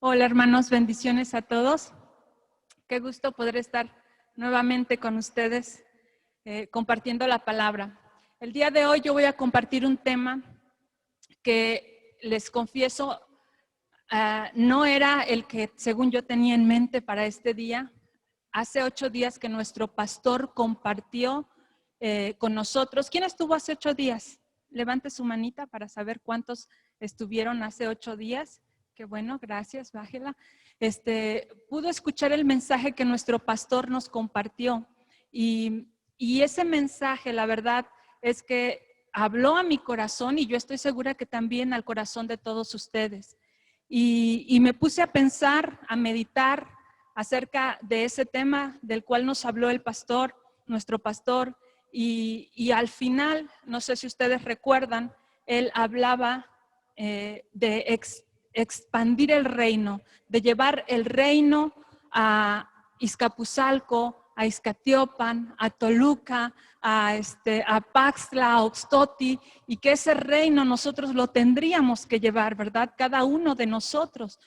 Hola hermanos, bendiciones a todos. Qué gusto poder estar nuevamente con ustedes compartiendo la palabra. El día de hoy yo voy a compartir un tema que les confieso no era el que según yo tenía en mente para este día. Hace 8 días que nuestro pastor compartió con nosotros. ¿Quién estuvo hace 8 días? Levante su manita para saber cuántos estuvieron hace 8 días. Qué bueno, gracias, bájela. Pudo escuchar el mensaje que nuestro pastor nos compartió y ese mensaje, la verdad, es que habló a mi corazón y yo estoy segura que también al corazón de todos ustedes. Y me puse a pensar, a meditar acerca de ese tema del cual nos habló el pastor, nuestro pastor, y al final, no sé si ustedes recuerdan, él hablaba de expandir el reino, de llevar el reino a Izcapuzalco, a Izcatiopan, a Toluca, a Paxtla, a Oxtoti, y que ese reino nosotros lo tendríamos que llevar, ¿verdad? Cada uno de nosotros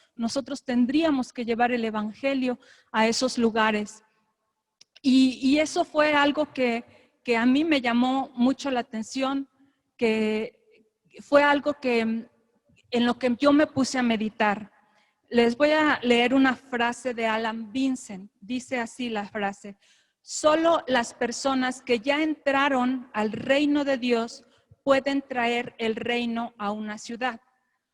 tendríamos que llevar el evangelio a esos lugares. Y eso fue algo que a mí me llamó mucho la atención, que fue algo que en lo que yo me puse a meditar. Les voy a leer una frase de Alan Vincent. Dice así la frase: solo las personas que ya entraron al reino de Dios pueden traer el reino a una ciudad.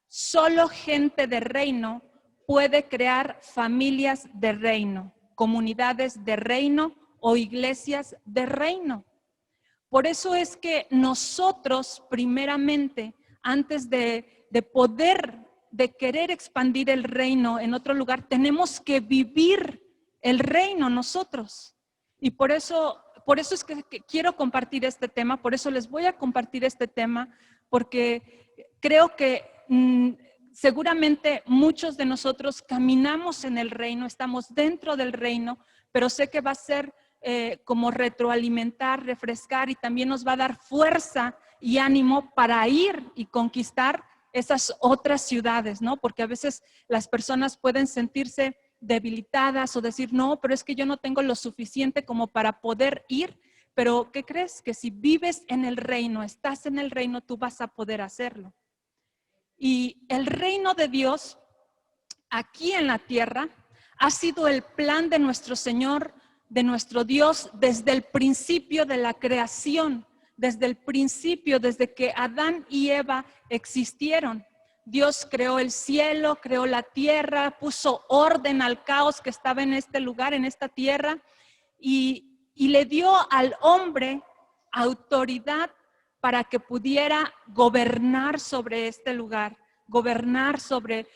Solo gente de reino puede crear familias de reino, comunidades de reino o iglesias de reino. Por eso es que nosotros, primeramente, antes de poder, de querer expandir el reino en otro lugar, tenemos que vivir el reino nosotros. Y por eso es que quiero compartir este tema, por eso les voy a compartir este tema, porque creo que seguramente muchos de nosotros caminamos en el reino, estamos dentro del reino, pero sé que va a ser como retroalimentar, refrescar y también nos va a dar fuerza y ánimo para ir y conquistar esas otras ciudades, ¿no? Porque a veces las personas pueden sentirse debilitadas o decir, no, pero es que yo no tengo lo suficiente como para poder ir. Pero ¿qué crees? Que si vives en el reino, estás en el reino, tú vas a poder hacerlo. Y el reino de Dios aquí en la tierra ha sido el plan de nuestro Señor, de nuestro Dios, desde el principio de la creación, desde el principio, desde que Adán y Eva existieron. Dios creó el cielo, creó la tierra, puso orden al caos que estaba en este lugar, en esta tierra, y le dio al hombre autoridad para que pudiera gobernar sobre este lugar, gobernar sobre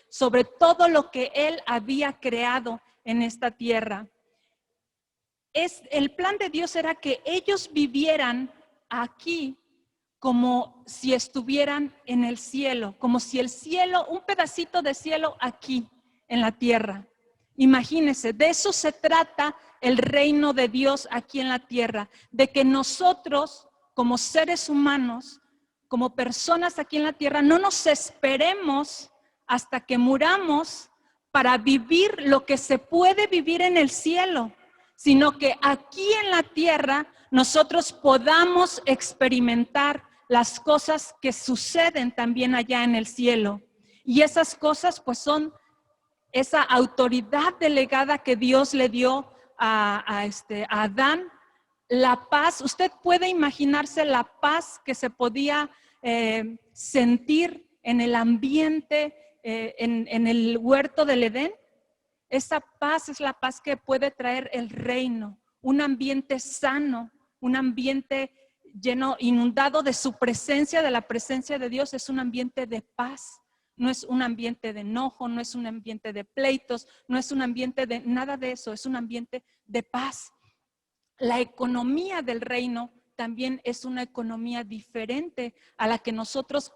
todo lo que él había creado en esta tierra. El plan de Dios era que ellos vivieran aquí como si estuvieran en el cielo, como si el cielo, un pedacito de cielo aquí en la tierra. Imagínense, de eso se trata el reino de Dios aquí en la tierra, de que nosotros como seres humanos, como personas aquí en la tierra, no nos esperemos hasta que muramos para vivir lo que se puede vivir en el cielo, sino que aquí en la tierra nosotros podamos experimentar las cosas que suceden también allá en el cielo. Y esas cosas pues son esa autoridad delegada que Dios le dio a Adán, la paz. Usted puede imaginarse la paz que se podía sentir en el ambiente, en el huerto del Edén. Esa paz es la paz que puede traer el reino, un ambiente sano, un ambiente lleno, inundado de su presencia, de la presencia de Dios. Es un ambiente de paz, no es un ambiente de enojo, no es un ambiente de pleitos, no es un ambiente de nada de eso, es un ambiente de paz. La economía del reino también es una economía diferente a la que nosotros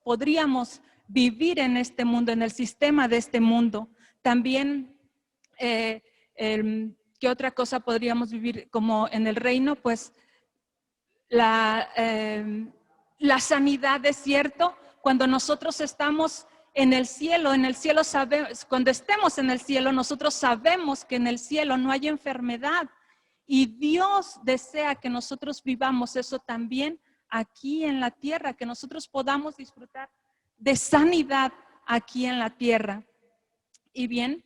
podríamos vivir en este mundo, en el sistema de este mundo. También, ¿qué otra cosa podríamos vivir como en el reino? Pues la sanidad, es cierto, cuando nosotros estamos en el cielo sabemos, cuando estemos en el cielo, nosotros sabemos que en el cielo no hay enfermedad. Y Dios desea que nosotros vivamos eso también aquí en la tierra, que nosotros podamos disfrutar de sanidad aquí en la tierra. Y bien,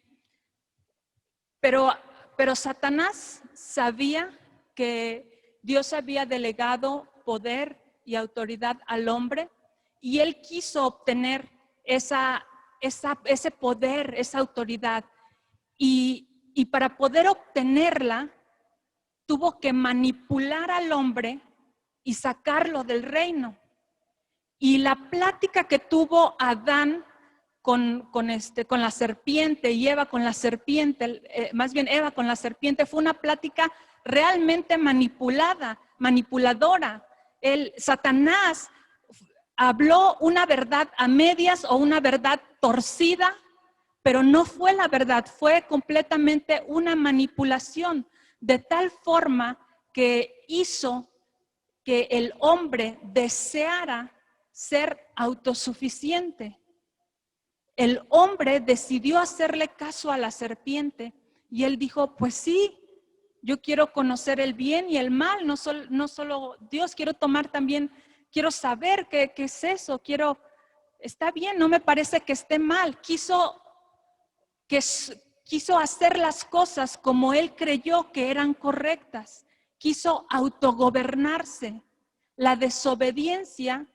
pero Satanás sabía que Dios había delegado poder y autoridad al hombre, y él quiso obtener ese poder, esa autoridad. Y para poder obtenerla, tuvo que manipular al hombre y sacarlo del reino. Y la plática que tuvo Adán con la serpiente y Eva con la serpiente, más bien Eva con la serpiente, fue una plática realmente manipuladora. Satanás habló una verdad a medias o una verdad torcida, pero no fue la verdad, fue completamente una manipulación, de tal forma que hizo que el hombre deseara ser autosuficiente. El hombre decidió hacerle caso a la serpiente y él dijo, pues sí, yo quiero conocer el bien y el mal, no solo Dios, quiero saber qué es eso, está bien, no me parece que esté mal. Quiso hacer las cosas como él creyó que eran correctas, quiso autogobernarse. La desobediencia,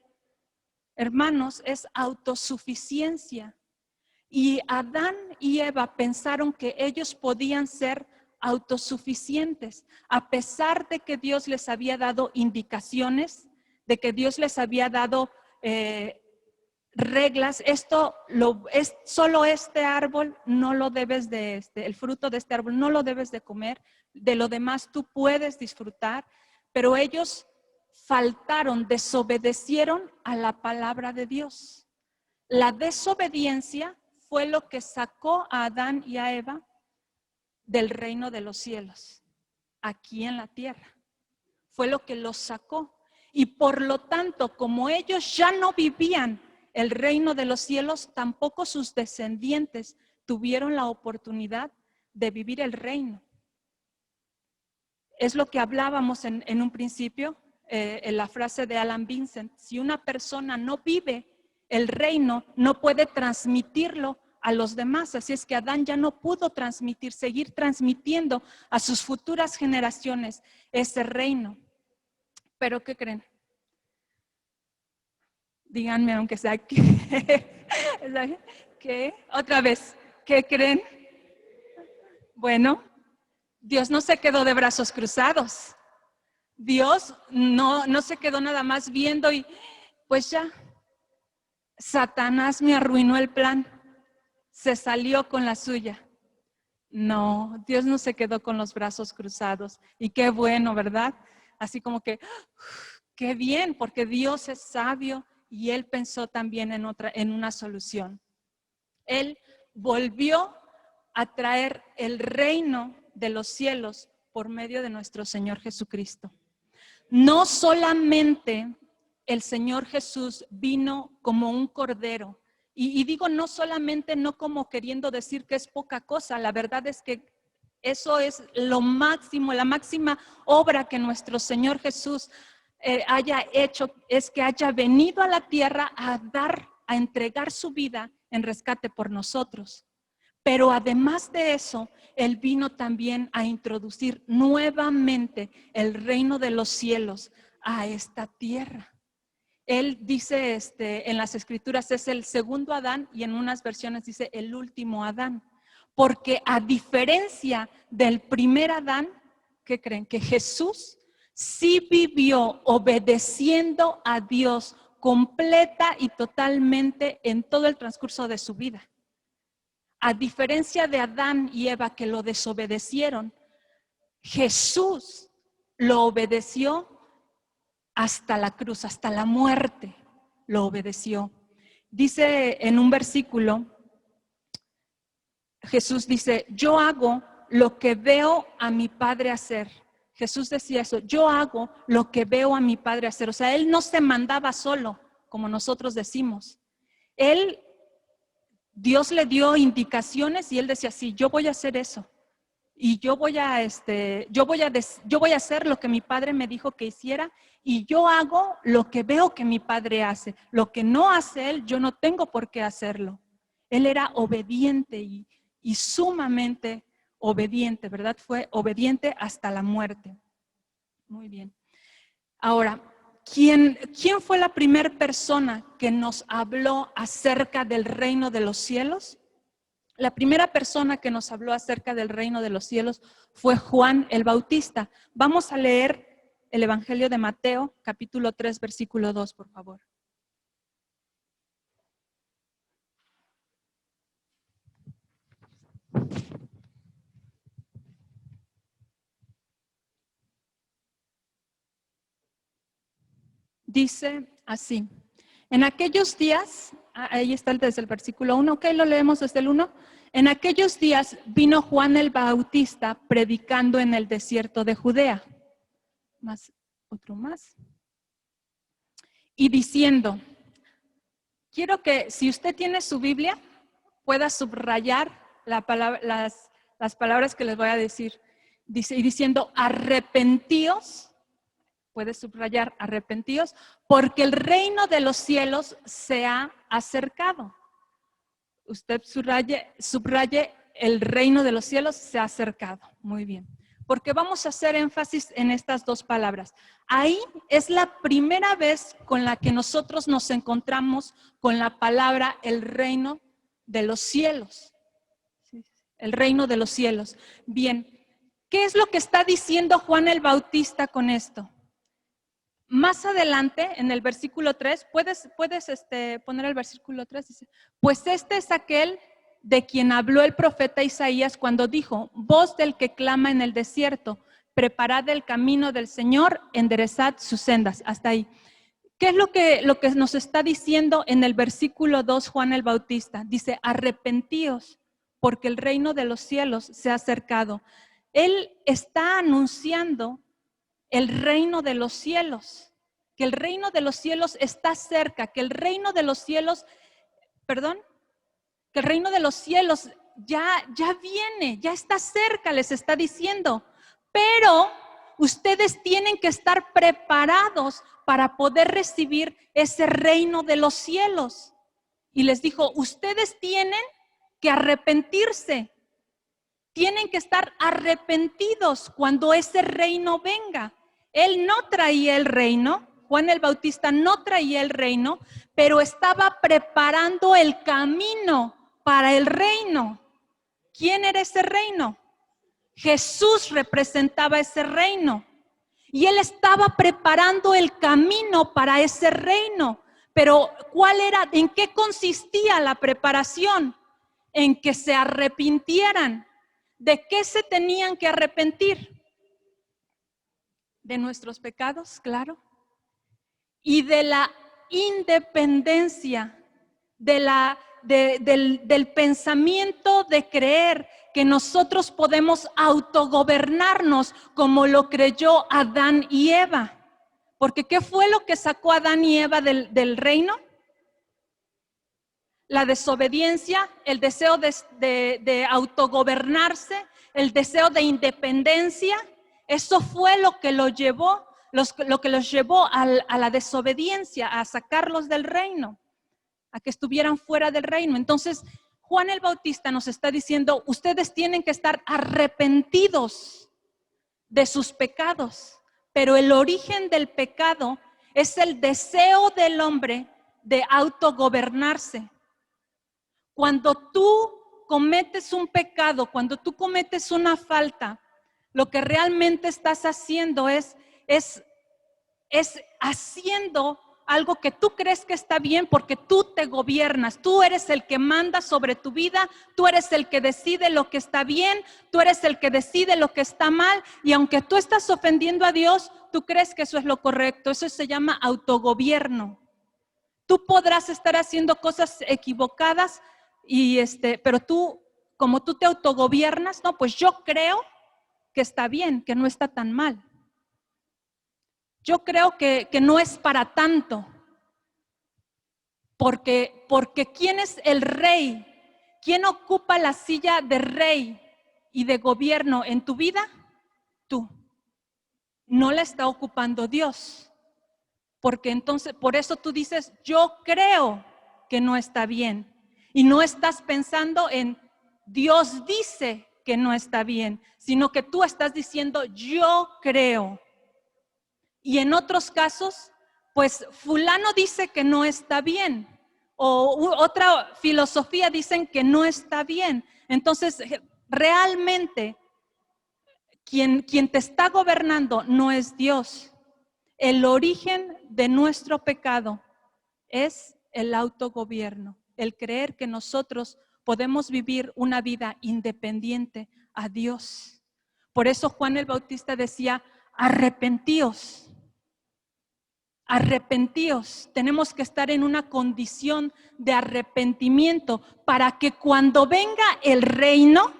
hermanos, es autosuficiencia. Y Adán y Eva pensaron que ellos podían ser autosuficientes, a pesar de que Dios les había dado indicaciones, de que Dios les había dado reglas. Solo este árbol no lo debes el fruto de este árbol no lo debes de comer, de lo demás tú puedes disfrutar, pero ellos desobedecieron a la palabra de Dios. La desobediencia fue lo que sacó a Adán y a Eva del reino de los cielos, aquí en la tierra. Fue lo que los sacó. Y por lo tanto, como ellos ya no vivían el reino de los cielos, tampoco sus descendientes tuvieron la oportunidad de vivir el reino. Es lo que hablábamos en un principio, en la frase de Alan Vincent: si una persona no vive el reino, no puede transmitirlo a los demás. Así es que Adán ya no pudo seguir transmitiendo a sus futuras generaciones ese reino. Pero ¿qué creen? Díganme, aunque sea ¿qué? Otra vez, ¿qué creen? Bueno, Dios no se quedó de brazos cruzados. Dios no se quedó nada más viendo y pues ya, Satanás me arruinó el plan, se salió con la suya. No, Dios no se quedó con los brazos cruzados. Y qué bueno, ¿verdad? Así como que, qué bien, porque Dios es sabio y Él pensó también en una solución. Él volvió a traer el reino de los cielos por medio de nuestro Señor Jesucristo. No solamente el Señor Jesús vino como un cordero, y digo no solamente, no como queriendo decir que es poca cosa, la verdad es que eso es lo máximo, la máxima obra que nuestro Señor Jesús haya hecho, es que haya venido a la tierra a entregar su vida en rescate por nosotros. Pero además de eso, Él vino también a introducir nuevamente el reino de los cielos a esta tierra. Él dice en las escrituras es el segundo Adán, y en unas versiones dice el último Adán. Porque a diferencia del primer Adán, ¿qué creen? Que Jesús sí vivió obedeciendo a Dios completa y totalmente en todo el transcurso de su vida. A diferencia de Adán y Eva, que lo desobedecieron, Jesús lo obedeció hasta la cruz, hasta la muerte, lo obedeció. Dice en un versículo, Jesús dice: yo hago lo que veo a mi Padre hacer. Jesús decía eso: yo hago lo que veo a mi Padre hacer. O sea, Él no se mandaba solo, como nosotros decimos. Él Dios le dio indicaciones y él decía, sí, yo voy a hacer eso. Y yo voy a hacer lo que mi padre me dijo que hiciera y yo hago lo que veo que mi padre hace. Lo que no hace él, yo no tengo por qué hacerlo. Él era obediente y sumamente obediente, ¿verdad? Fue obediente hasta la muerte. Muy bien. Ahora, ¿quién fue la primera persona que nos habló acerca del reino de los cielos? La primera persona que nos habló acerca del reino de los cielos fue Juan el Bautista. Vamos a leer el Evangelio de Mateo, capítulo 3, versículo 2, por favor. Dice así, en aquellos días, ahí está desde el versículo 1, ok, lo leemos desde el 1. En aquellos días vino Juan el Bautista predicando en el desierto de Judea. Otro más. Y diciendo, quiero que si usted tiene su Biblia, pueda subrayar las palabras que les voy a decir. Dice, y diciendo, arrepentíos, puede subrayar, arrepentíos, porque el reino de los cielos se ha acercado. Usted subraye, el reino de los cielos se ha acercado. Muy bien. Porque vamos a hacer énfasis en estas dos palabras. Ahí es la primera vez con la que nosotros nos encontramos con la palabra el reino de los cielos. El reino de los cielos. Bien, ¿qué es lo que está diciendo Juan el Bautista con esto? Más adelante, en el versículo 3, puedes poner el versículo 3, dice, pues este es aquel de quien habló el profeta Isaías cuando dijo, voz del que clama en el desierto, preparad el camino del Señor, enderezad sus sendas. Hasta ahí. ¿Qué es lo que nos está diciendo en el versículo 2 Juan el Bautista? Dice, arrepentíos, porque el reino de los cielos se ha acercado. Él está anunciando el reino de los cielos, que el reino de los cielos está cerca, que el reino de los cielos, que el reino de los cielos ya viene, ya está cerca, les está diciendo, pero ustedes tienen que estar preparados para poder recibir ese reino de los cielos. Y les dijo, ustedes tienen que arrepentirse, tienen que estar arrepentidos cuando ese reino venga. Él no traía el reino, Juan el Bautista no traía el reino, pero estaba preparando el camino para el reino. ¿Quién era ese reino? Jesús representaba ese reino. Y él estaba preparando el camino para ese reino. Pero ¿en qué consistía la preparación? En que se arrepintieran. ¿De qué se tenían que arrepentir? De nuestros pecados, claro. Y de la independencia, del pensamiento de creer que nosotros podemos autogobernarnos como lo creyó Adán y Eva. Porque ¿qué fue lo que sacó a Adán y Eva del reino? La desobediencia, el deseo de autogobernarse, el deseo de independencia. Eso fue lo que los llevó a la desobediencia, a sacarlos del reino, a que estuvieran fuera del reino. Entonces, Juan el Bautista nos está diciendo, ustedes tienen que estar arrepentidos de sus pecados, pero el origen del pecado es el deseo del hombre de autogobernarse. Cuando tú cometes un pecado, cuando tú cometes una falta, lo que realmente estás haciendo es haciendo algo que tú crees que está bien porque tú te gobiernas, tú eres el que manda sobre tu vida, tú eres el que decide lo que está bien, tú eres el que decide lo que está mal, y aunque tú estás ofendiendo a Dios, tú crees que eso es lo correcto. Eso se llama autogobierno. Tú podrás estar haciendo cosas equivocadas, pero tú, como tú te autogobiernas, no, pues yo creo que está bien, que no está tan mal. Yo creo que no es para tanto. Porque ¿quién es el rey ¿quién ocupa la silla de rey y de gobierno en tu vida? Tú. No la está ocupando Dios. Porque entonces, por eso tú dices, yo creo que no está bien. Y no estás pensando en Dios dice que no está bien, sino que tú estás diciendo, yo creo. Y en otros casos, pues fulano dice que no está bien. O otra filosofía dicen que no está bien. Entonces, realmente, quien te está gobernando no es Dios. El origen de nuestro pecado es el autogobierno, el creer que nosotros podemos vivir una vida independiente a Dios. Por eso Juan el Bautista decía, arrepentíos, arrepentíos. Tenemos que estar en una condición de arrepentimiento para que cuando venga el reino,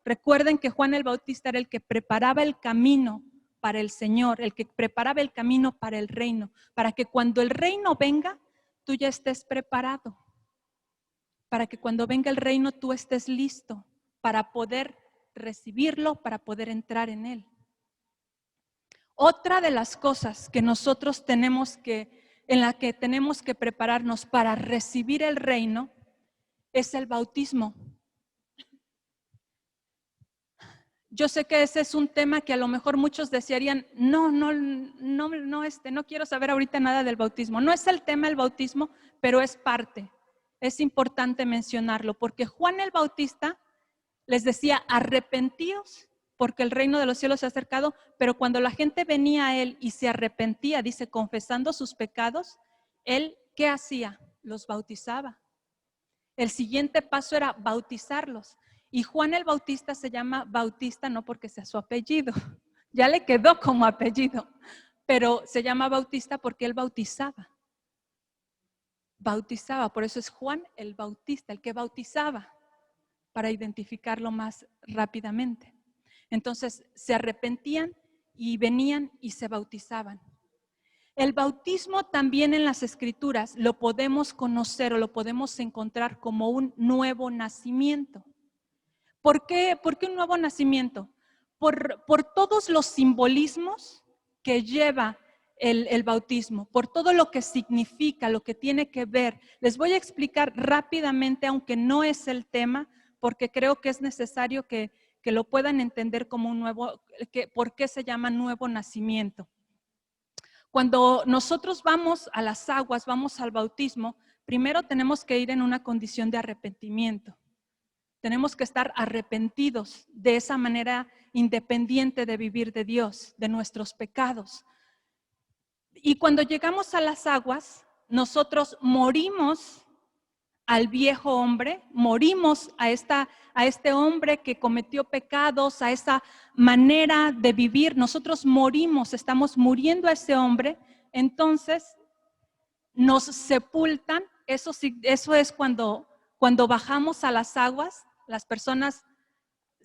recuerden que Juan el Bautista era el que preparaba el camino para el Señor, el que preparaba el camino para el reino, para que cuando el reino venga, tú ya estés preparado, para que cuando venga el reino tú estés listo para poder recibirlo, para poder entrar en él. Otra de las cosas que nosotros en la que tenemos que prepararnos para recibir el reino es el bautismo. Yo sé que ese es un tema que a lo mejor muchos desearían, no quiero saber ahorita nada del bautismo. No es el tema el bautismo, pero es parte. Es importante mencionarlo, porque Juan el Bautista les decía, arrepentíos, porque el reino de los cielos se ha acercado, pero cuando la gente venía a él y se arrepentía, dice, confesando sus pecados, él, ¿qué hacía? Los bautizaba. El siguiente paso era bautizarlos. Y Juan el Bautista se llama Bautista no porque sea su apellido, ya le quedó como apellido, pero se llama Bautista porque él bautizaba. Bautizaba, por eso es Juan el Bautista, el que bautizaba, para identificarlo más rápidamente. Entonces se arrepentían y venían y se bautizaban. El bautismo también en las Escrituras lo podemos conocer o lo podemos encontrar como un nuevo nacimiento. ¿Por qué un nuevo nacimiento? Por todos los simbolismos que lleva el bautismo, por todo lo que significa, lo que tiene que ver. Les voy a explicar rápidamente, aunque no es el tema, porque creo que es necesario que lo puedan entender como un nuevo, por qué se llama nuevo nacimiento. Cuando nosotros vamos a las aguas, vamos al bautismo, primero tenemos que ir en una condición de arrepentimiento. Tenemos que estar arrepentidos de esa manera independiente de vivir de Dios, de nuestros pecados. Y cuando llegamos a las aguas, nosotros morimos al viejo hombre, morimos a este hombre que cometió pecados, a esa manera de vivir. Nosotros morimos, estamos muriendo a ese hombre. Entonces nos sepultan. Eso es cuando bajamos a las aguas, las personas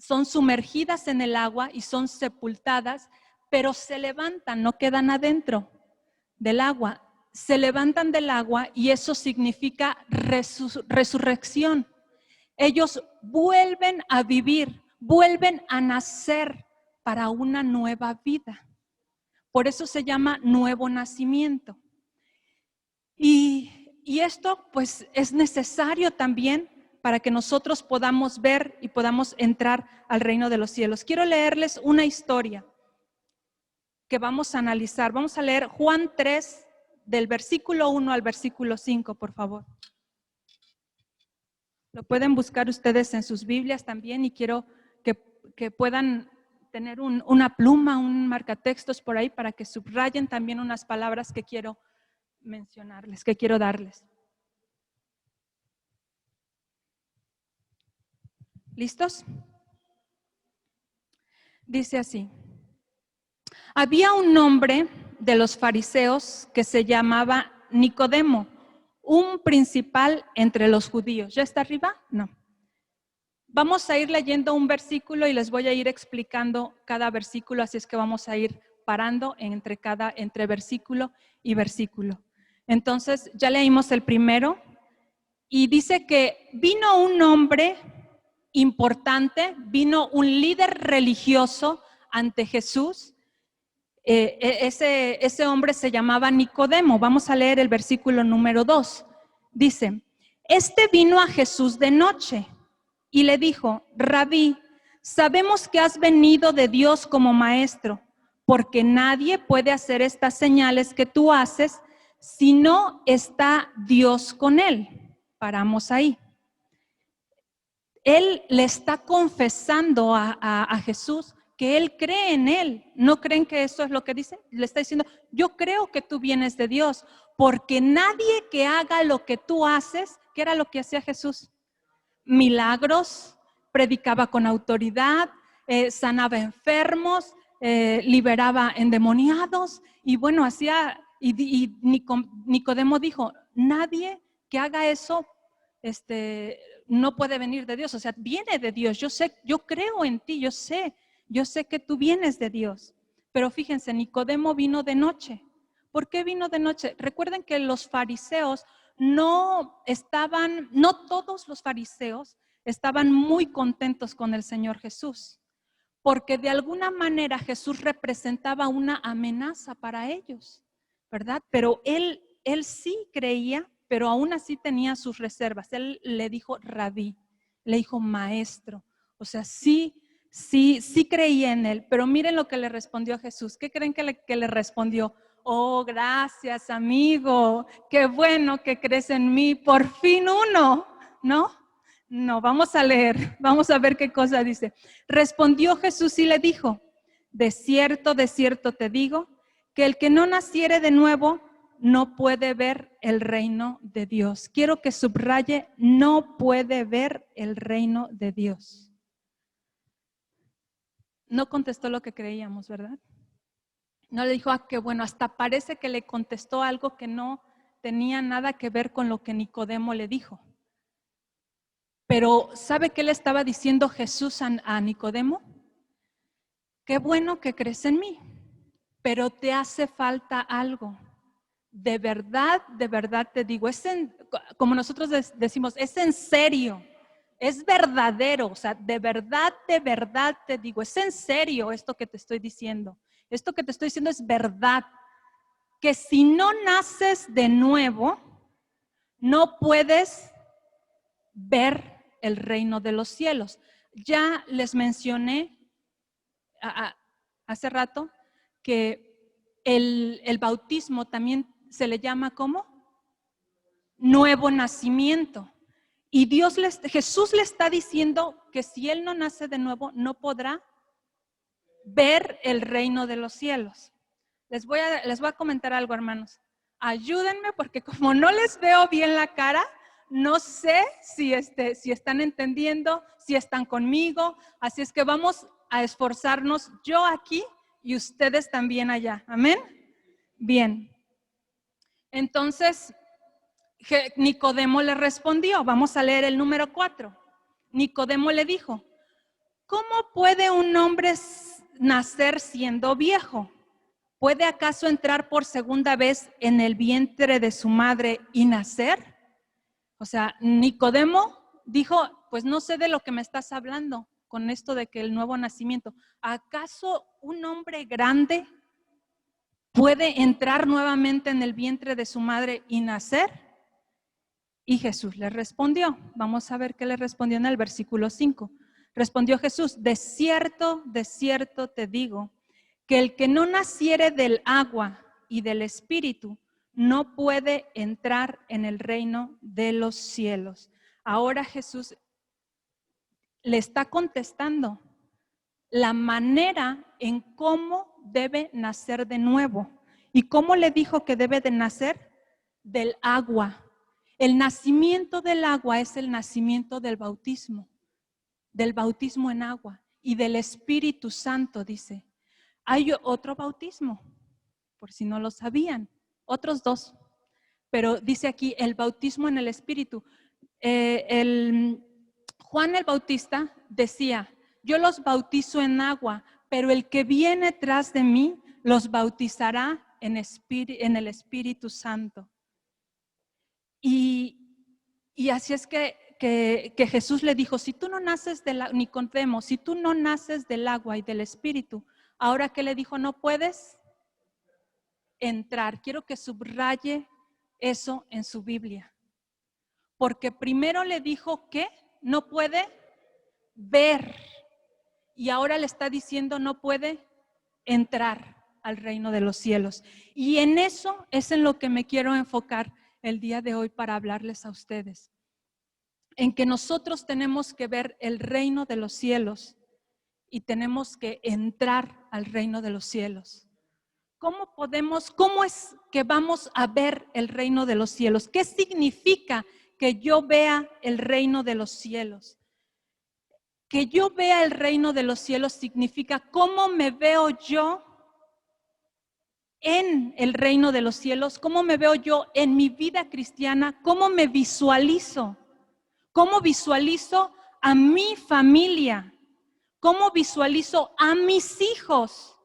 son sumergidas en el agua y son sepultadas, pero se levantan, no quedan adentro del agua. Se levantan del agua y eso significa resurrección. Ellos vuelven a vivir, vuelven a nacer para una nueva vida. Por eso se llama nuevo nacimiento. Y esto pues es necesario también para que nosotros podamos ver y podamos entrar al reino de los cielos. Quiero leerles una historia que vamos a analizar. Vamos a leer Juan 3, del versículo 1 al versículo 5, por favor. Lo pueden buscar ustedes en sus Biblias también y quiero que puedan tener una pluma, un marcatextos por ahí para que subrayen también unas palabras que quiero mencionarles, que quiero darles. ¿Listos? Dice así. Había un hombre de los fariseos que se llamaba Nicodemo, un principal entre los judíos. ¿Ya está arriba? No. Vamos a ir leyendo un versículo y les voy a ir explicando cada versículo, así es que vamos a ir parando entre versículo y versículo. Entonces, ya leímos el primero y dice que vino un hombre importante, vino un líder religioso ante Jesús. Ese hombre se llamaba Nicodemo. Vamos a leer el versículo número 2. Dice, este vino a Jesús de noche y le dijo, Rabí, sabemos que has venido de Dios como maestro, porque nadie puede hacer estas señales que tú haces si no está Dios con él. Paramos ahí. Él le está confesando a Jesús que él cree en él. ¿No creen que eso es lo que dice? Le está diciendo, yo creo que tú vienes de Dios, porque nadie que haga lo que tú haces, ¿qué era lo que hacía Jesús? Milagros, predicaba con autoridad, sanaba enfermos, liberaba endemoniados, y bueno, hacía, y Nicodemo dijo, nadie que haga eso, no puede venir de Dios, o sea, viene de Dios. Yo sé, yo creo en ti, yo sé que tú vienes de Dios. Pero fíjense, Nicodemo vino de noche. ¿Por qué vino de noche? Recuerden que los fariseos no todos los fariseos estaban muy contentos con el Señor Jesús, porque de alguna manera Jesús representaba una amenaza para ellos, ¿verdad? Pero él sí creía, pero aún así tenía sus reservas. Él le dijo rabí, le dijo maestro, o sea, sí creía en él, pero miren lo que le respondió a Jesús. ¿Qué creen que le respondió? Oh, gracias, amigo, qué bueno que crees en mí, por fin uno, ¿no? No, vamos a leer, vamos a ver qué cosa dice. Respondió Jesús y le dijo, de cierto te digo, que el que no naciere de nuevo no puede ver el reino de Dios. Quiero que subraye, no puede ver el reino de Dios. No contestó lo que creíamos, ¿verdad? No le dijo, qué bueno, hasta parece que le contestó algo que no tenía nada que ver con lo que Nicodemo le dijo. Pero ¿sabe qué le estaba diciendo Jesús a Nicodemo? Qué bueno que crees en mí, pero te hace falta algo. De verdad te digo, como nosotros decimos, es en serio, es verdadero, o sea, de verdad te digo, es en serio esto que te estoy diciendo. Esto que te estoy diciendo es verdad, que si no naces de nuevo, no puedes ver el reino de los cielos. Ya les mencioné hace rato que el bautismo también se le llama ¿cómo? Nuevo nacimiento. Y Jesús le está diciendo que si él no nace de nuevo, no podrá ver el reino de los cielos. Les voy a comentar algo, hermanos. Ayúdenme porque como no les veo bien la cara, no sé si están entendiendo, si están conmigo. Así es que vamos a esforzarnos, yo aquí y ustedes también allá. Amén. Bien. Entonces, Nicodemo le respondió. Vamos a leer el número 4. Nicodemo le dijo, ¿cómo puede un hombre nacer siendo viejo? ¿Puede acaso entrar por segunda vez en el vientre de su madre y nacer? O sea, Nicodemo dijo, pues no sé de lo que me estás hablando con esto de que el nuevo nacimiento. ¿Acaso un hombre grande puede entrar nuevamente en el vientre de su madre y nacer? Y Jesús le respondió. Vamos a ver qué le respondió en el versículo 5. Respondió Jesús, de cierto te digo, que el que no naciere del agua y del espíritu no puede entrar en el reino de los cielos. Ahora Jesús le está contestando la manera en cómo debe nacer de nuevo. ¿Y cómo le dijo que debe de nacer? Del agua. El nacimiento del agua es el nacimiento del bautismo en agua y del Espíritu Santo, dice. Hay otro bautismo, por si no lo sabían, otros dos, pero dice aquí el bautismo en el Espíritu. Juan el Bautista decía, yo los bautizo en agua, pero el que viene tras de mí los bautizará en el Espíritu Santo. Y Y así es que Jesús le dijo, si tú no naces Nicodemo, si tú no naces del agua y del Espíritu, ahora que le dijo, no puedes entrar. Quiero que subraye eso en su Biblia. Porque primero le dijo que no puede ver. Y ahora le está diciendo no puede entrar al reino de los cielos. Y en eso es en lo que me quiero enfocar el día de hoy para hablarles a ustedes. En que nosotros tenemos que ver el reino de los cielos y tenemos que entrar al reino de los cielos. ¿Cómo es que vamos a ver el reino de los cielos? ¿Qué significa que yo vea el reino de los cielos? Que yo vea el reino de los cielos significa cómo me veo yo en el reino de los cielos, cómo me veo yo en mi vida cristiana, cómo me visualizo, cómo visualizo a mi familia, cómo visualizo a mis hijos,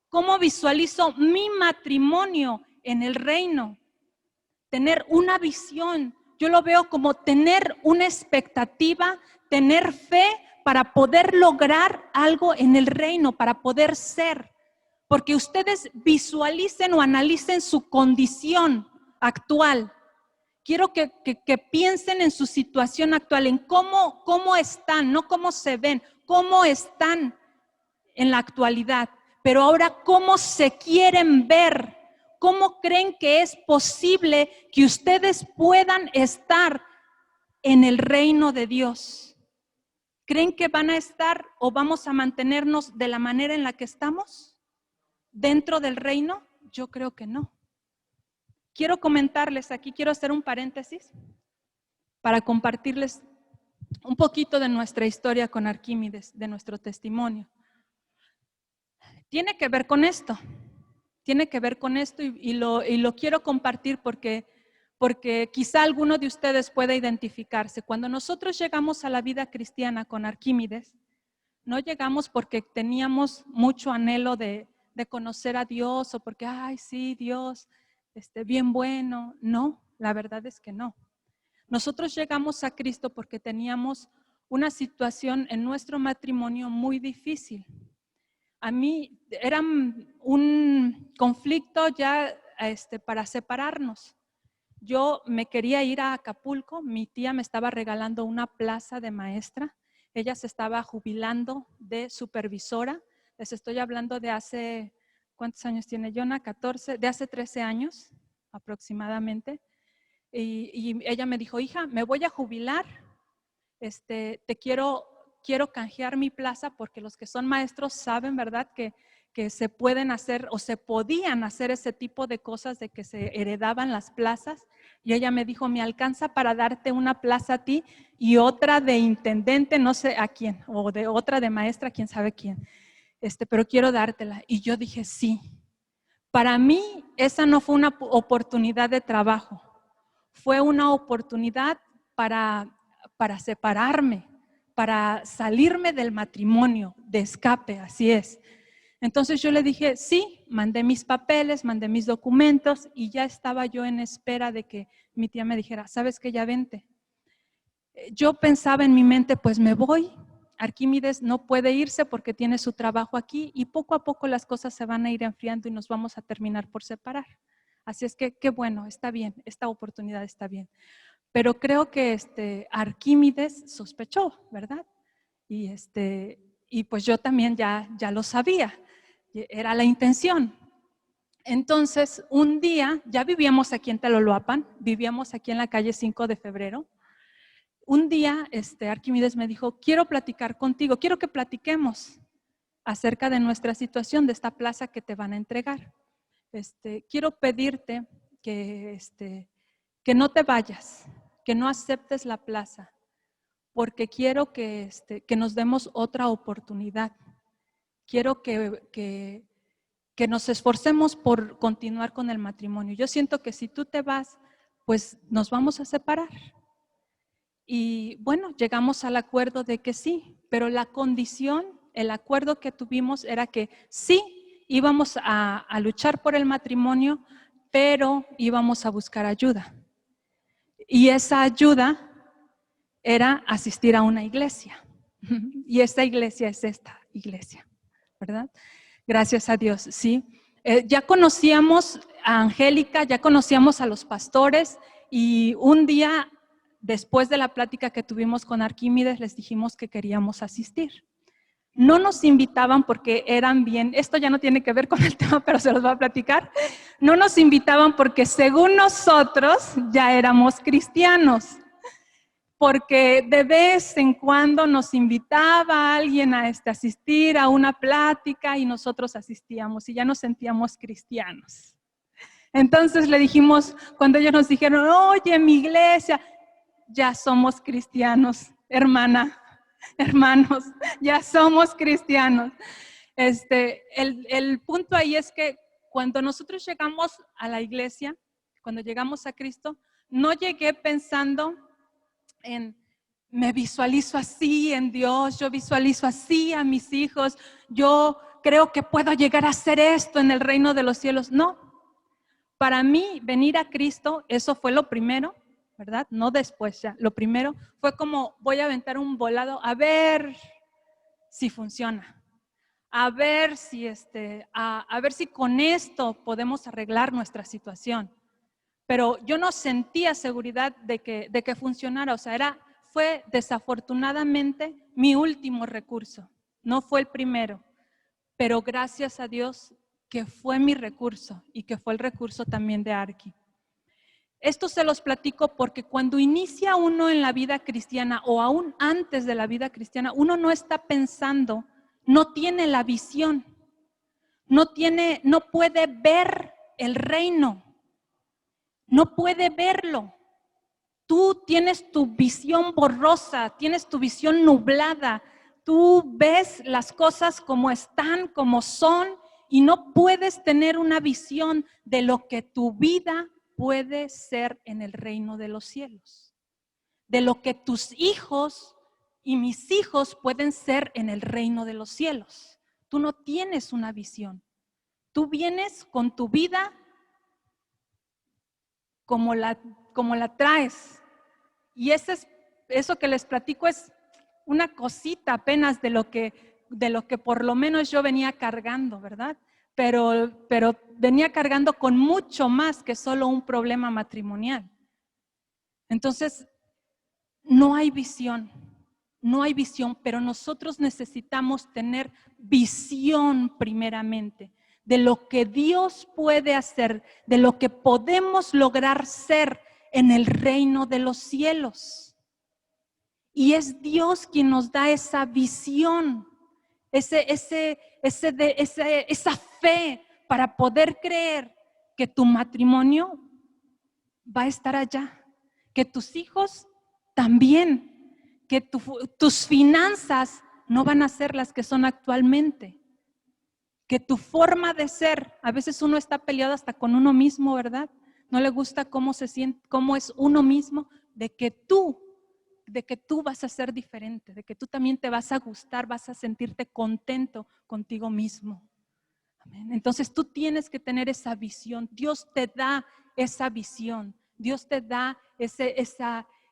cómo visualizo mi matrimonio en el reino. Tener una visión, yo lo veo como tener una expectativa, tener fe para poder lograr algo en el reino, para poder ser. Porque ustedes visualicen o analicen su condición actual. Quiero que piensen en su situación actual, en cómo están, no cómo se ven, cómo están en la actualidad. Pero ahora, ¿cómo se quieren ver? ¿Cómo creen que es posible que ustedes puedan estar en el reino de Dios? ¿Creen que van a estar o vamos a mantenernos de la manera en la que estamos dentro del reino? Yo creo que no. Quiero comentarles, aquí quiero hacer un paréntesis para compartirles un poquito de nuestra historia con Arquímedes, de nuestro testimonio. Tiene que ver con esto. Tiene que ver con esto y lo quiero compartir porque quizá alguno de ustedes pueda identificarse. Cuando nosotros llegamos a la vida cristiana con Arquímedes, no llegamos porque teníamos mucho anhelo de conocer a Dios o porque, ay, sí, Dios, bien bueno. No, la verdad es que no. Nosotros llegamos a Cristo porque teníamos una situación en nuestro matrimonio muy difícil. A mí era un conflicto ya para separarnos. Yo me quería ir a Acapulco, mi tía me estaba regalando una plaza de maestra, ella se estaba jubilando de supervisora, les estoy hablando de hace, ¿cuántos años tiene Jonah? 14, de hace 13 años aproximadamente. Y ella me dijo, hija, me voy a jubilar, quiero canjear mi plaza porque los que son maestros saben, ¿verdad? Que se pueden hacer o se podían hacer ese tipo de cosas de que se heredaban las plazas. Y ella me dijo, me alcanza para darte una plaza a ti y otra de intendente, no sé a quién, o de otra de maestra, quién sabe quién. Pero quiero dártela. Y yo dije, sí. Para mí esa no fue una oportunidad de trabajo, fue una oportunidad para separarme, para salirme del matrimonio, de escape, así es. Entonces yo le dije, sí, mandé mis papeles, mandé mis documentos y ya estaba yo en espera de que mi tía me dijera, ¿sabes qué? Ya vente. Yo pensaba en mi mente, pues me voy. Arquímedes no puede irse porque tiene su trabajo aquí y poco a poco las cosas se van a ir enfriando y nos vamos a terminar por separar. Así es que qué bueno, está bien, esta oportunidad está bien. Pero creo que Arquímedes sospechó, ¿verdad? Y pues yo también ya lo sabía, era la intención. Entonces, un día, ya vivíamos aquí en Teloloapan, vivíamos aquí en la calle 5 de febrero. Un día, Arquímedes me dijo, quiero platicar contigo, quiero que platiquemos acerca de nuestra situación, de esta plaza que te van a entregar. Quiero pedirte que no te vayas, que no aceptes la plaza, porque quiero que nos demos otra oportunidad. Quiero que nos esforcemos por continuar con el matrimonio. Yo siento que si tú te vas, pues nos vamos a separar. Y bueno, llegamos al acuerdo de que sí, pero la condición, el acuerdo que tuvimos era que sí, íbamos a luchar por el matrimonio, pero íbamos a buscar ayuda. Y esa ayuda era asistir a una iglesia. Y esta iglesia es esta iglesia, ¿verdad? Gracias a Dios, sí. Ya conocíamos a Angélica, ya conocíamos a los pastores y un día después de la plática que tuvimos con Arquímedes les dijimos que queríamos asistir. No nos invitaban porque eran bien, esto ya no tiene que ver con el tema, pero se los voy a platicar. No nos invitaban porque según nosotros ya éramos cristianos, porque de vez en cuando nos invitaba alguien a asistir a una plática y nosotros asistíamos y ya nos sentíamos cristianos. Entonces le dijimos, cuando ellos nos dijeron, oye, mi iglesia, ya somos cristianos, hermana, hermanos, ya somos cristianos. El punto ahí es que cuando nosotros llegamos a la iglesia, cuando llegamos a Cristo, no llegué pensando en me visualizo así en Dios, yo visualizo así a mis hijos, yo creo que puedo llegar a hacer esto en el reino de los cielos. No, para mí venir a Cristo, eso fue lo primero, ¿verdad? No después ya. Lo primero fue como voy a aventar un volado a ver si funciona, a ver si a ver si con esto podemos arreglar nuestra situación. Pero yo no sentía seguridad de que funcionara, o sea, fue desafortunadamente mi último recurso, no fue el primero, pero gracias a Dios que fue mi recurso y que fue el recurso también de Arqui. Esto se los platico porque cuando inicia uno en la vida cristiana o aún antes de la vida cristiana, uno no está pensando, no tiene la visión, no puede ver el reino, no puede verlo. Tú tienes tu visión borrosa, tienes tu visión nublada, tú ves las cosas como están, como son, y no puedes tener una visión de lo que tu vida puede ser en el reino de los cielos, de lo que tus hijos y mis hijos pueden ser en el reino de los cielos. Tú no tienes una visión. Tú vienes con tu vida como la traes. Y eso que les platico es una cosita apenas de lo que por lo menos yo venía cargando, ¿verdad? Pero venía cargando con mucho más que solo un problema matrimonial. Entonces, no hay visión, pero nosotros necesitamos tener visión primeramente de lo que Dios puede hacer, de lo que podemos lograr ser en el reino de los cielos. Y es Dios quien nos da esa visión, esa fe para poder creer que tu matrimonio va a estar allá, que tus hijos también, que tus finanzas no van a ser las que son actualmente, que tu forma de ser, a veces uno está peleado hasta con uno mismo, ¿verdad? No le gusta cómo se siente, cómo es uno mismo, de que tú vas a ser diferente, de que tú también te vas a gustar, vas a sentirte contento contigo mismo. Amén. Entonces tú tienes que tener esa visión. Dios te da esa visión. Dios te da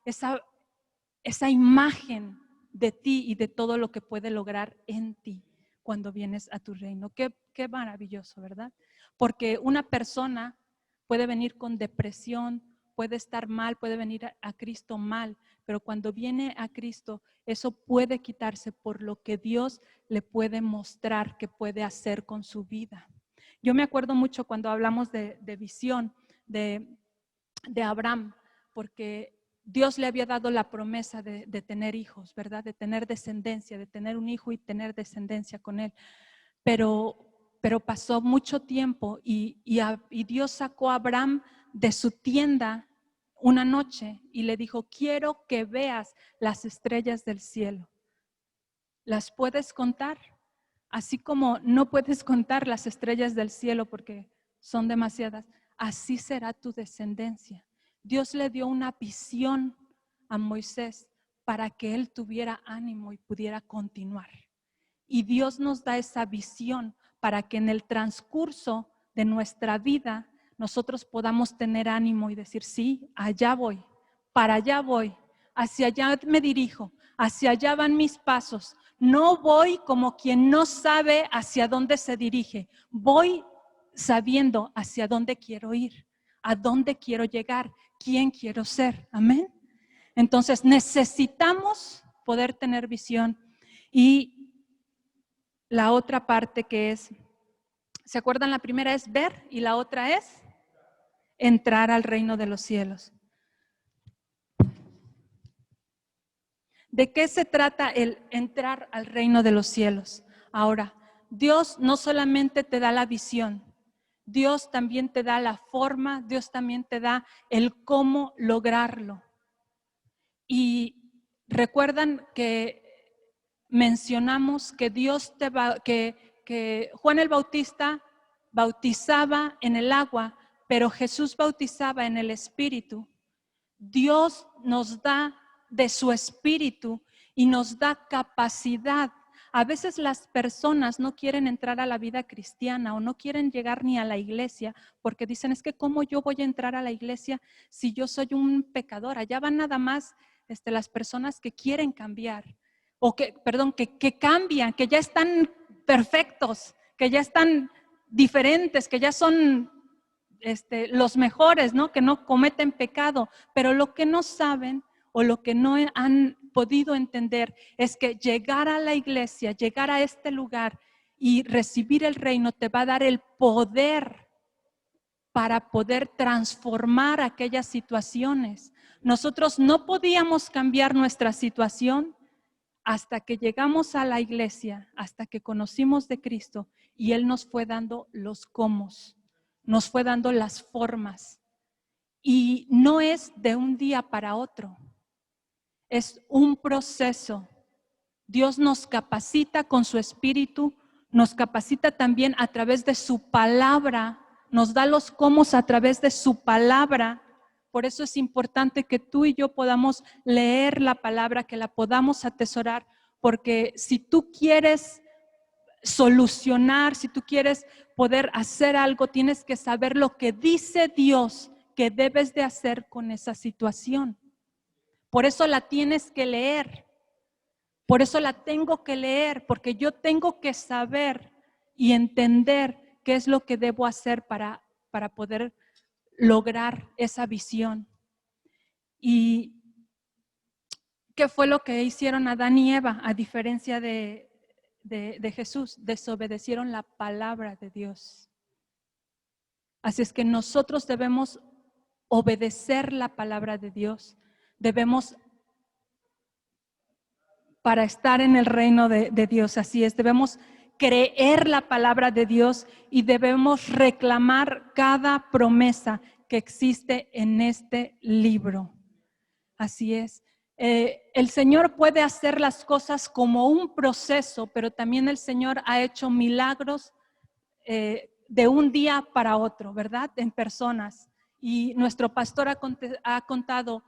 esa imagen de ti y de todo lo que puede lograr en ti cuando vienes a tu reino. Qué maravilloso, ¿verdad? Porque una persona puede venir con depresión, puede estar mal, puede venir a Cristo mal, pero cuando viene a Cristo, eso puede quitarse por lo que Dios le puede mostrar que puede hacer con su vida. Yo me acuerdo mucho cuando hablamos de visión de Abraham, porque Dios le había dado la promesa de tener hijos, ¿verdad? De tener descendencia, de tener un hijo y tener descendencia con él. Pero pasó mucho tiempo y Dios sacó a Abraham de su tienda una noche y le dijo, quiero que veas las estrellas del cielo. ¿Las puedes contar? Así como no puedes contar las estrellas del cielo porque son demasiadas, así será tu descendencia. Dios le dio una visión a Moisés para que él tuviera ánimo y pudiera continuar. Y Dios nos da esa visión para que en el transcurso de nuestra vida nosotros podamos tener ánimo y decir, sí, allá voy, para allá voy, hacia allá me dirijo, hacia allá van mis pasos. No voy como quien no sabe hacia dónde se dirige, voy sabiendo hacia dónde quiero ir, a dónde quiero llegar, quién quiero ser. Amén. Entonces necesitamos poder tener visión. Y la otra parte que es, ¿se acuerdan? La primera es ver y la otra es entrar al reino de los cielos. ¿De qué se trata el entrar al reino de los cielos? Ahora, Dios no solamente te da la visión, Dios también te da la forma, Dios también te da el cómo lograrlo. Y recuerdan que mencionamos que Dios que Juan el Bautista bautizaba en el agua, pero Jesús bautizaba en el Espíritu. Dios nos da de su Espíritu y nos da capacidad. A veces las personas no quieren entrar a la vida cristiana o no quieren llegar ni a la iglesia porque dicen, es que ¿cómo yo voy a entrar a la iglesia si yo soy un pecador? Allá van nada más las personas que quieren cambiar o que cambian, que ya están perfectos, que ya están diferentes, que ya son los mejores, ¿no? Que no cometen pecado, pero lo que no saben o lo que no han podido entender es que llegar a la iglesia, llegar a este lugar y recibir el reino te va a dar el poder para poder transformar aquellas situaciones. Nosotros no podíamos cambiar nuestra situación hasta que llegamos a la iglesia, hasta que conocimos de Cristo y Él nos fue dando los cómo, nos fue dando las formas. Y no es de un día para otro, es un proceso. Dios nos capacita con su Espíritu, nos capacita también a través de su palabra, nos da los cómo a través de su palabra. Por eso es importante que tú y yo podamos leer la palabra, que la podamos atesorar, porque si tú quieres solucionar, si tú quieres poder hacer algo, tienes que saber lo que dice Dios que debes de hacer con esa situación. Por eso la tienes que leer. Por eso la tengo que leer, porque yo tengo que saber y entender qué es lo que debo hacer para poder lograr esa visión. ¿Y qué fue lo que hicieron Adán y Eva? A diferencia de Jesús, desobedecieron la palabra de Dios. Así es que nosotros debemos obedecer la palabra de Dios. Debemos, para estar en el reino de Dios, así es, debemos creer la palabra de Dios y debemos reclamar cada promesa que existe en este libro. Así es. El Señor puede hacer las cosas como un proceso, pero también el Señor ha hecho milagros de un día para otro, ¿verdad? En personas. Y nuestro pastor ha contado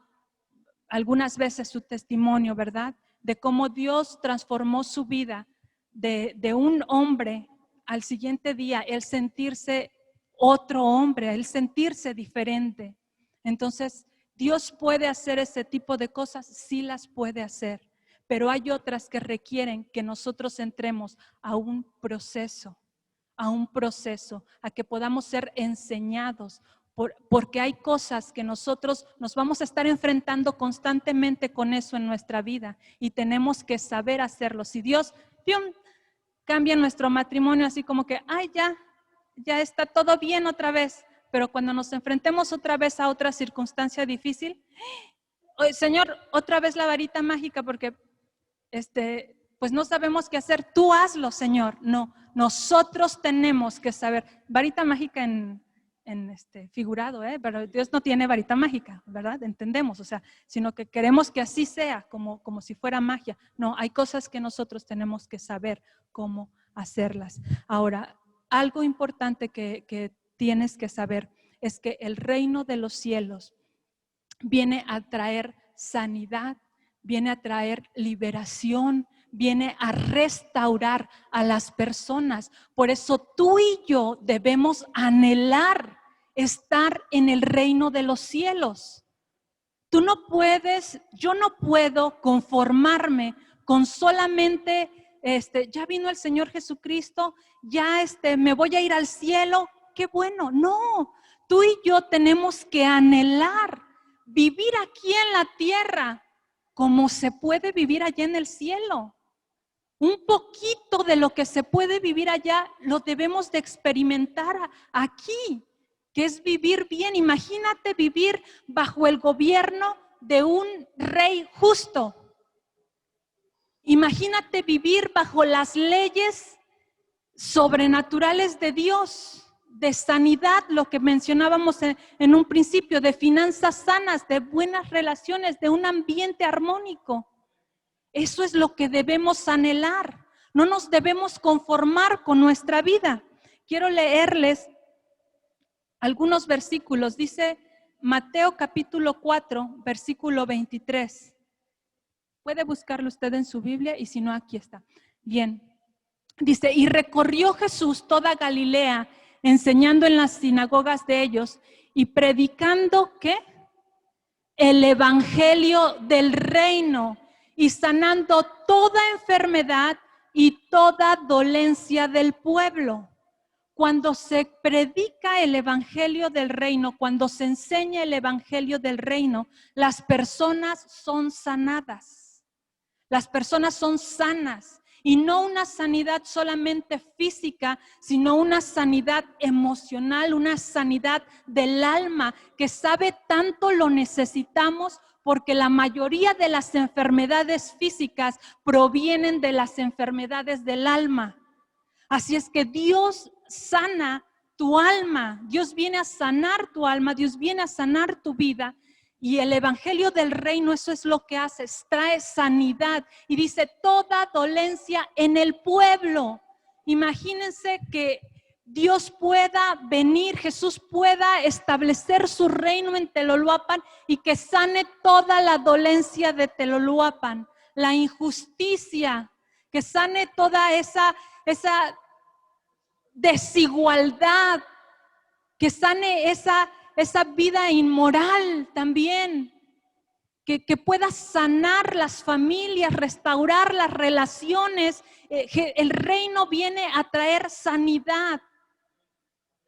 algunas veces su testimonio, ¿verdad? De cómo Dios transformó su vida de un hombre al siguiente día, el sentirse otro hombre, el sentirse diferente. Entonces, Dios puede hacer ese tipo de cosas, sí las puede hacer, pero hay otras que requieren que nosotros entremos a un proceso, a que podamos ser enseñados, porque hay cosas que nosotros nos vamos a estar enfrentando constantemente con eso en nuestra vida y tenemos que saber hacerlo. Si Dios cambia nuestro matrimonio así como que, ay, ya está todo bien otra vez, pero cuando nos enfrentemos otra vez a otra circunstancia difícil, Señor, otra vez la varita mágica porque pues no sabemos qué hacer, tú hazlo, Señor. No, nosotros tenemos que saber. Varita mágica en figurado, pero Dios no tiene varita mágica, ¿verdad? Entendemos, o sea, sino que queremos que así sea, como si fuera magia. No, hay cosas que nosotros tenemos que saber cómo hacerlas. Ahora, algo importante que tienes que saber es que el reino de los cielos viene a traer sanidad, viene a traer liberación, viene a restaurar a las personas. Por eso tú y yo debemos anhelar estar en el reino de los cielos. Tú no puedes, yo no puedo conformarme con solamente, ya vino el Señor Jesucristo, ya me voy a ir al cielo, qué bueno. No, tú y yo tenemos que anhelar vivir aquí en la tierra como se puede vivir allá en el cielo. Un poquito de lo que se puede vivir allá lo debemos de experimentar aquí, que es vivir bien. Imagínate vivir bajo el gobierno de un rey justo. Imagínate vivir bajo las leyes sobrenaturales de Dios, de sanidad, lo que mencionábamos en un principio, de finanzas sanas, de buenas relaciones, de un ambiente armónico. Eso es lo que debemos anhelar. No nos debemos conformar con nuestra vida. Quiero leerles algunos versículos. Dice Mateo capítulo 4, versículo 23. Puede buscarlo usted en su Biblia y si no, aquí está. Bien. Dice, y recorrió Jesús toda Galilea, enseñando en las sinagogas de ellos y predicando, ¿qué? El evangelio del reino y sanando toda enfermedad y toda dolencia del pueblo. Cuando se predica el evangelio del reino, cuando se enseña el evangelio del reino, las personas son sanadas. Las personas son sanas. Y no una sanidad solamente física, sino una sanidad emocional, una sanidad del alma, que sabe tanto lo necesitamos, porque la mayoría de las enfermedades físicas provienen de las enfermedades del alma. Así es que Dios sana tu alma, Dios viene a sanar tu alma, Dios viene a sanar tu vida. Y el evangelio del reino, eso es lo que hace, trae sanidad. Y dice, toda dolencia en el pueblo. Imagínense que Dios pueda venir, Jesús pueda establecer su reino en Teloluapan y que sane toda la dolencia de Teloluapan, la injusticia, que sane toda esa desigualdad, que sane esa vida inmoral también, que pueda sanar las familias, restaurar las relaciones. El reino viene a traer sanidad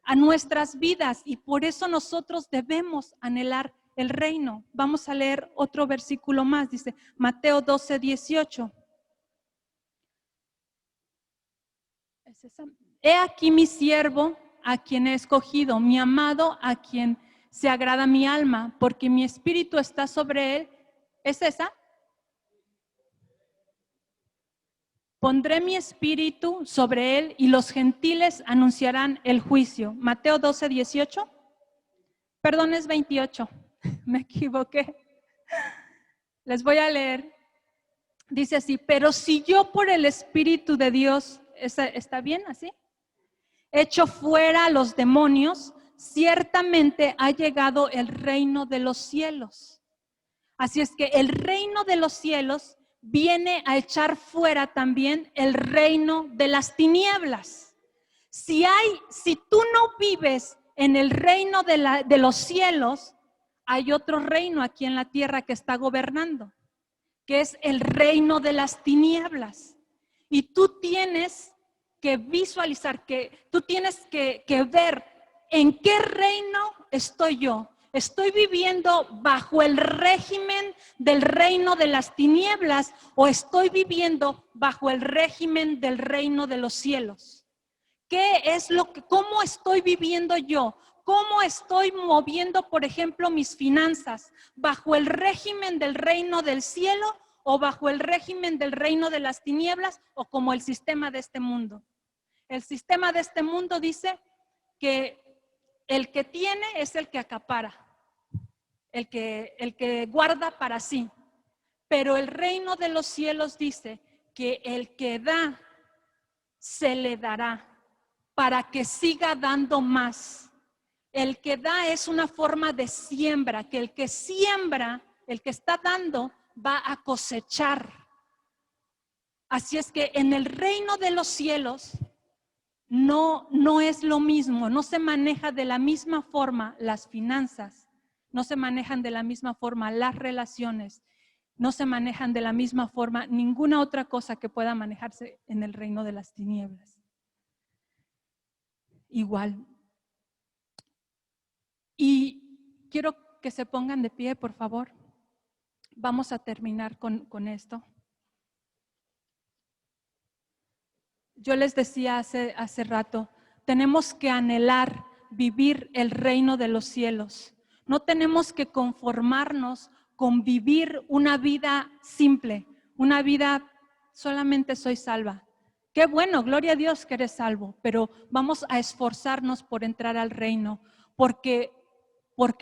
a nuestras vidas y por eso nosotros debemos anhelar el reino. Vamos a leer otro versículo más, dice Mateo 12, 18. He aquí mi siervo, a quien he escogido, mi amado, a quien se agrada mi alma, porque mi espíritu está sobre él. ¿Es esa? Pondré mi espíritu sobre él y los gentiles anunciarán el juicio. Mateo 12, 18. Perdón, es 28. Me equivoqué. Les voy a leer. Dice así, pero si yo por el Espíritu de Dios, ¿está bien así? Echo fuera a los demonios, ciertamente ha llegado el reino de los cielos. Así es que el reino de los cielos viene a echar fuera también el reino de las tinieblas. Si tú no vives en el reino de los cielos, hay otro reino aquí en la tierra que está gobernando, que es el reino de las tinieblas. Y tú tienes que visualizar, que tú tienes que ver en qué reino estoy yo. ¿Estoy viviendo bajo el régimen del reino de las tinieblas o estoy viviendo bajo el régimen del reino de los cielos? ¿Cómo estoy viviendo yo? ¿Cómo estoy moviendo, por ejemplo, mis finanzas? ¿Bajo el régimen del reino del cielo o bajo el régimen del reino de las tinieblas o como el sistema de este mundo? El sistema de este mundo dice que el que tiene es el que acapara, el que guarda para sí. Pero el reino de los cielos dice que el que da, se le dará para que siga dando más. El que da es una forma de siembra, que el que siembra, el que está dando, va a cosechar. Así es que en el reino de los cielos no es lo mismo, no se maneja de la misma forma las finanzas, no se manejan de la misma forma las relaciones, no se manejan de la misma forma ninguna otra cosa que pueda manejarse en el reino de las tinieblas. Igual. Y quiero que se pongan de pie, por favor. Vamos a terminar con esto. Yo les decía hace rato, tenemos que anhelar vivir el reino de los cielos. No tenemos que conformarnos con vivir una vida simple, una vida solamente soy salva. Qué bueno, gloria a Dios que eres salvo, pero vamos a esforzarnos por entrar al reino, porque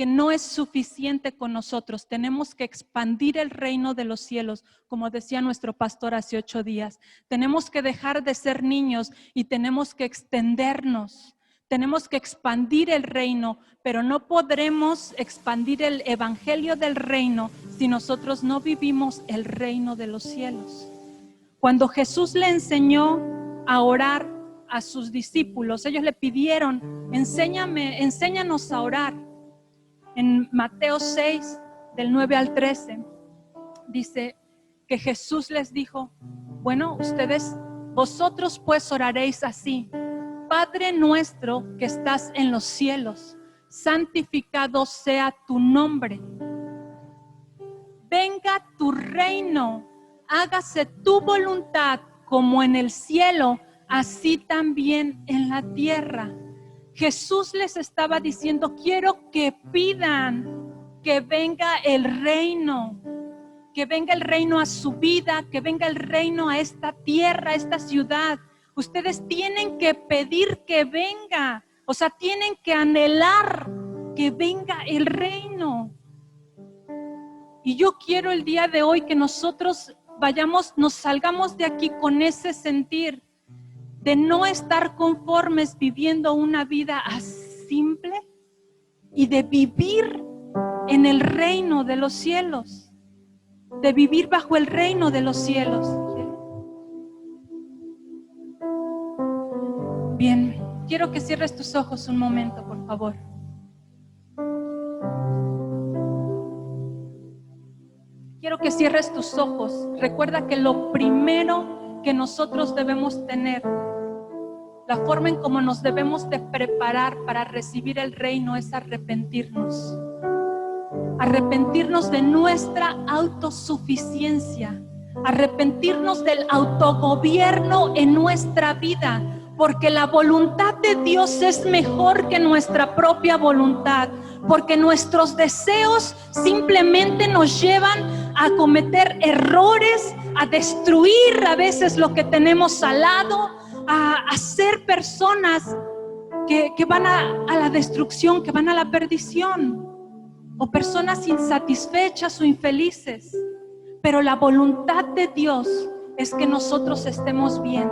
no es suficiente con nosotros. Tenemos que expandir el reino de los cielos, como decía nuestro pastor hace 8 días. Tenemos que dejar de ser niños y tenemos que extendernos. Tenemos que expandir el reino, pero no podremos expandir el evangelio del reino si nosotros no vivimos el reino de los cielos. Cuando Jesús le enseñó a orar a sus discípulos, ellos le pidieron, enséñanos a orar. En Mateo 6, del 9 al 13, dice que Jesús les dijo, bueno, vosotros pues oraréis así: Padre nuestro que estás en los cielos, santificado sea tu nombre. Venga tu reino, hágase tu voluntad como en el cielo, así también en la tierra. Jesús les estaba diciendo, quiero que pidan que venga el reino a su vida, que venga el reino a esta tierra, a esta ciudad. Ustedes tienen que pedir que venga, o sea, tienen que anhelar que venga el reino. Y yo quiero el día de hoy que nosotros nos salgamos de aquí con ese sentir de no estar conformes viviendo una vida simple y de vivir en el reino de los cielos, de vivir bajo el reino de los cielos. Bien, quiero que cierres tus ojos un momento, por favor. Quiero que cierres tus ojos. Recuerda que lo primero que nosotros debemos tener, la forma en cómo nos debemos de preparar para recibir el reino es arrepentirnos. Arrepentirnos de nuestra autosuficiencia. Arrepentirnos del autogobierno en nuestra vida. Porque la voluntad de Dios es mejor que nuestra propia voluntad. Porque nuestros deseos simplemente nos llevan a cometer errores, a destruir a veces lo que tenemos al lado, a ser personas que van a la destrucción, que van a la perdición, o personas insatisfechas o infelices. Pero la voluntad de Dios es que nosotros estemos bien.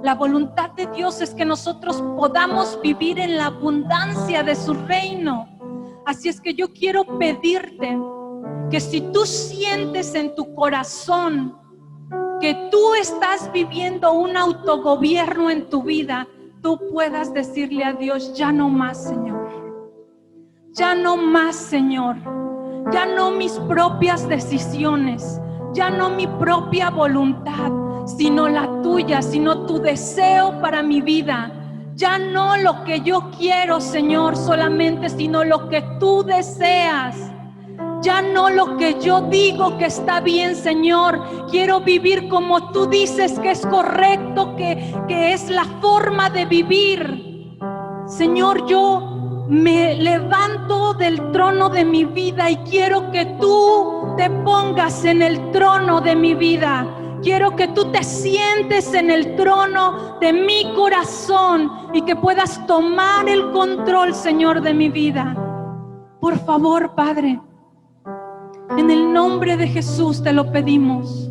La voluntad de Dios es que nosotros podamos vivir en la abundancia de su reino. Así es que yo quiero pedirte que si tú sientes en tu corazón que tú estás viviendo un autogobierno en tu vida, tú puedas decirle a Dios, ya no más, Señor. Ya no más, Señor. Ya no mis propias decisiones, ya no mi propia voluntad, sino la tuya, sino tu deseo para mi vida. Ya no lo que yo quiero, Señor, solamente, sino lo que tú deseas. Ya no lo que yo digo que está bien, Señor. Quiero vivir como tú dices que es correcto, que es la forma de vivir. Señor, yo me levanto del trono de mi vida y quiero que tú te pongas en el trono de mi vida. Quiero que tú te sientes en el trono de mi corazón y que puedas tomar el control, Señor, de mi vida. Por favor, Padre, en el nombre de Jesús te lo pedimos,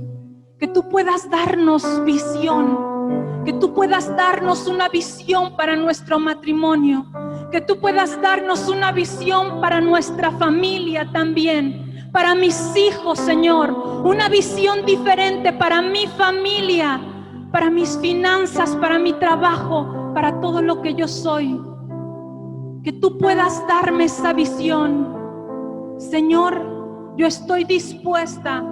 que tú puedas darnos visión, que tú puedas darnos una visión para nuestro matrimonio, que tú puedas darnos una visión para nuestra familia también, para mis hijos, Señor, una visión diferente para mi familia, para mis finanzas, para mi trabajo, para todo lo que yo soy. Que tú puedas darme esa visión. Señor, yo estoy dispuesta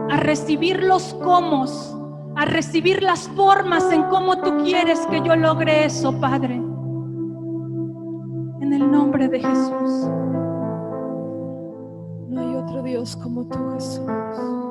a recibir los cómos, a recibir las formas en cómo tú quieres que yo logre eso, Padre. En el nombre de Jesús. No hay otro Dios como tú, Jesús.